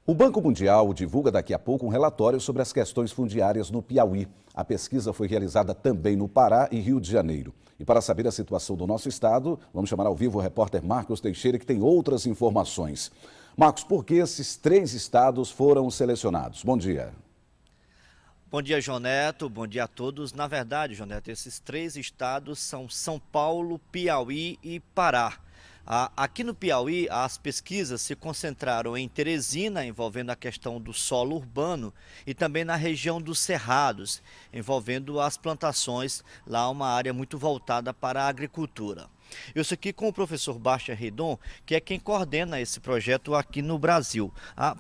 O Banco Mundial divulga daqui a pouco um relatório sobre as questões fundiárias no Piauí. A pesquisa foi realizada também no Pará e Rio de Janeiro. E para saber a situação do nosso estado, vamos chamar ao vivo o repórter Marcos Teixeira, que tem outras informações. Marcos, por que esses 3 estados foram selecionados? Bom dia. Bom dia, João Neto. Bom dia a todos. Na verdade, João Neto, esses 3 estados são São Paulo, Piauí e Pará. Aqui no Piauí, as pesquisas se concentraram em Teresina, envolvendo a questão do solo urbano, e também na região dos Cerrados, envolvendo as plantações, lá uma área muito voltada para a agricultura. Eu estou aqui com o professor Baixa Redon, que é quem coordena esse projeto aqui no Brasil.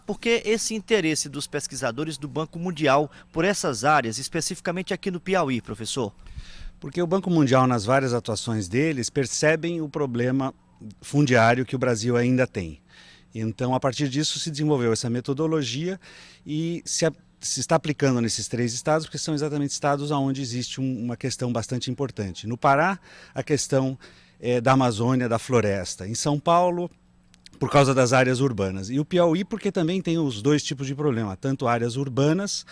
Por que esse interesse dos pesquisadores do Banco Mundial por essas áreas, especificamente aqui no Piauí, professor? Porque o Banco Mundial, nas várias atuações deles, percebem o problema fundiário que o Brasil ainda tem. Então, a partir disso, se desenvolveu essa metodologia e se está aplicando nesses 3 estados, porque são exatamente estados onde existe uma questão bastante importante. No Pará, a questão da Amazônia, da floresta. Em São Paulo, por causa das áreas urbanas. E o Piauí, porque também tem os 2 tipos de problema, tanto áreas urbanas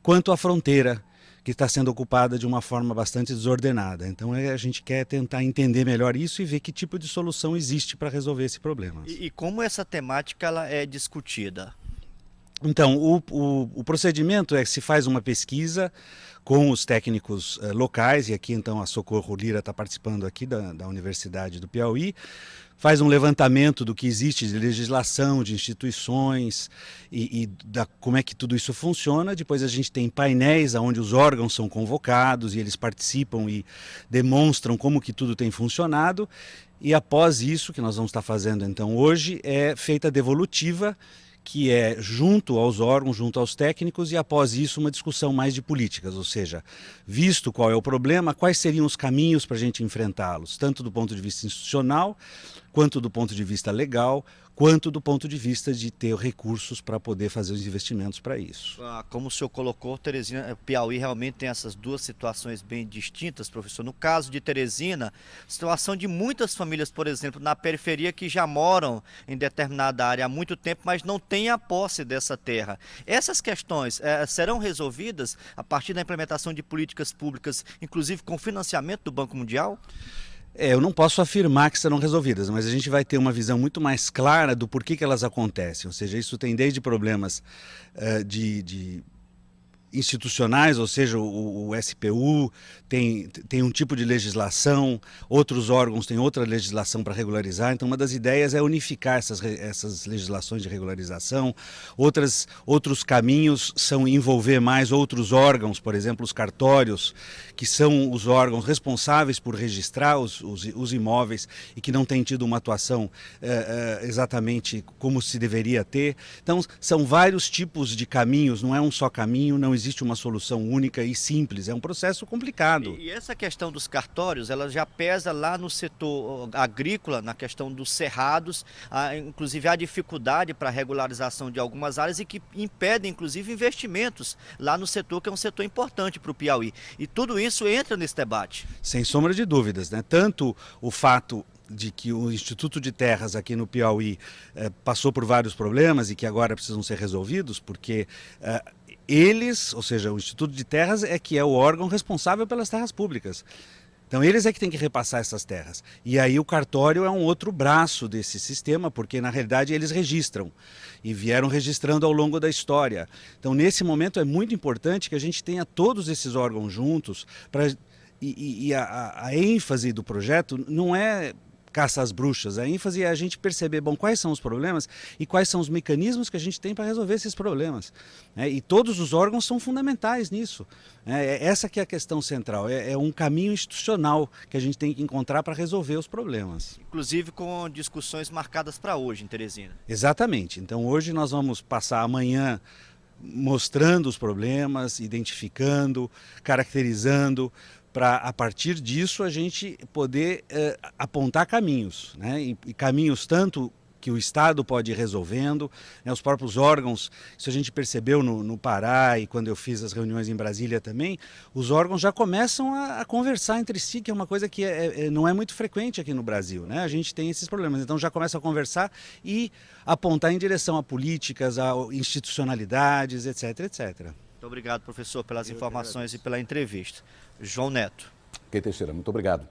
quanto a fronteira, que está sendo ocupada de uma forma bastante desordenada. Então a gente quer tentar entender melhor isso e ver que tipo de solução existe para resolver esse problema. E como essa temática ela é discutida? Então, o procedimento é que se faz uma pesquisa com os técnicos locais, e aqui então a Socorro Lira está participando aqui da Universidade do Piauí, faz um levantamento do que existe de legislação, de instituições e como é que tudo isso funciona. Depois a gente tem painéis onde os órgãos são convocados e eles participam e demonstram como que tudo tem funcionado. E após isso, que nós vamos estar fazendo então hoje, é feita a devolutiva, que é junto aos órgãos, junto aos técnicos, e após isso uma discussão mais de políticas, ou seja, visto qual é o problema, quais seriam os caminhos para a gente enfrentá-los, tanto do ponto de vista institucional, quanto do ponto de vista legal, quanto do ponto de vista de ter recursos para poder fazer os investimentos para isso. Como o senhor colocou, Teresina, Piauí realmente tem essas 2 situações bem distintas, professor. No caso de Teresina, situação de muitas famílias, por exemplo, na periferia que já moram em determinada área há muito tempo, mas não têm a posse dessa terra. Essas questões serão resolvidas a partir da implementação de políticas públicas, inclusive com financiamento do Banco Mundial? Eu não posso afirmar que serão resolvidas, mas a gente vai ter uma visão muito mais clara do porquê que elas acontecem. Ou seja, isso tem desde problemas de institucionais, ou seja, o SPU tem um tipo de legislação, outros órgãos têm outra legislação para regularizar. Então, uma das ideias é unificar essas legislações de regularização. Outros caminhos são envolver mais outros órgãos, por exemplo, os cartórios, que são os órgãos responsáveis por registrar os imóveis e que não têm tido uma atuação exatamente como se deveria ter. Então, são vários tipos de caminhos, não é um só caminho, não existe uma solução única e simples, é um processo complicado. E essa questão dos cartórios, ela já pesa lá no setor agrícola, na questão dos cerrados, inclusive há dificuldade para a regularização de algumas áreas e que impedem, inclusive, investimentos lá no setor, que é um setor importante para o Piauí. E tudo isso entra nesse debate. Sem sombra de dúvidas, né? Tanto o fato de que o Instituto de Terras aqui no Piauí passou por vários problemas e que agora precisam ser resolvidos, porque eles, ou seja, o Instituto de Terras é que é o órgão responsável pelas terras públicas. Então eles é que têm que repassar essas terras. E aí o cartório é um outro braço desse sistema, porque na realidade eles registram e vieram registrando ao longo da história. Então nesse momento é muito importante que a gente tenha todos esses órgãos juntos e a ênfase do projeto não é caça às bruxas, a ênfase é a gente perceber, bom, quais são os problemas e quais são os mecanismos que a gente tem para resolver esses problemas. E todos os órgãos são fundamentais nisso. Essa que é a questão central, é um caminho institucional que a gente tem que encontrar para resolver os problemas. Inclusive com discussões marcadas para hoje em Teresina. Exatamente, então hoje nós vamos passar amanhã mostrando os problemas, identificando, caracterizando, para a partir disso a gente poder apontar caminhos, né? E caminhos tanto que o Estado pode ir resolvendo, né? Os próprios órgãos, isso a gente percebeu no Pará e quando eu fiz as reuniões em Brasília também, os órgãos já começam a conversar entre si, que é uma coisa que não é muito frequente aqui no Brasil, né? A gente tem esses problemas, então já começam a conversar e apontar em direção a políticas, a institucionalidades, etc, etc. Muito obrigado, professor, pelas informações e pela entrevista. João Neto. Ok, Teixeira, muito obrigado.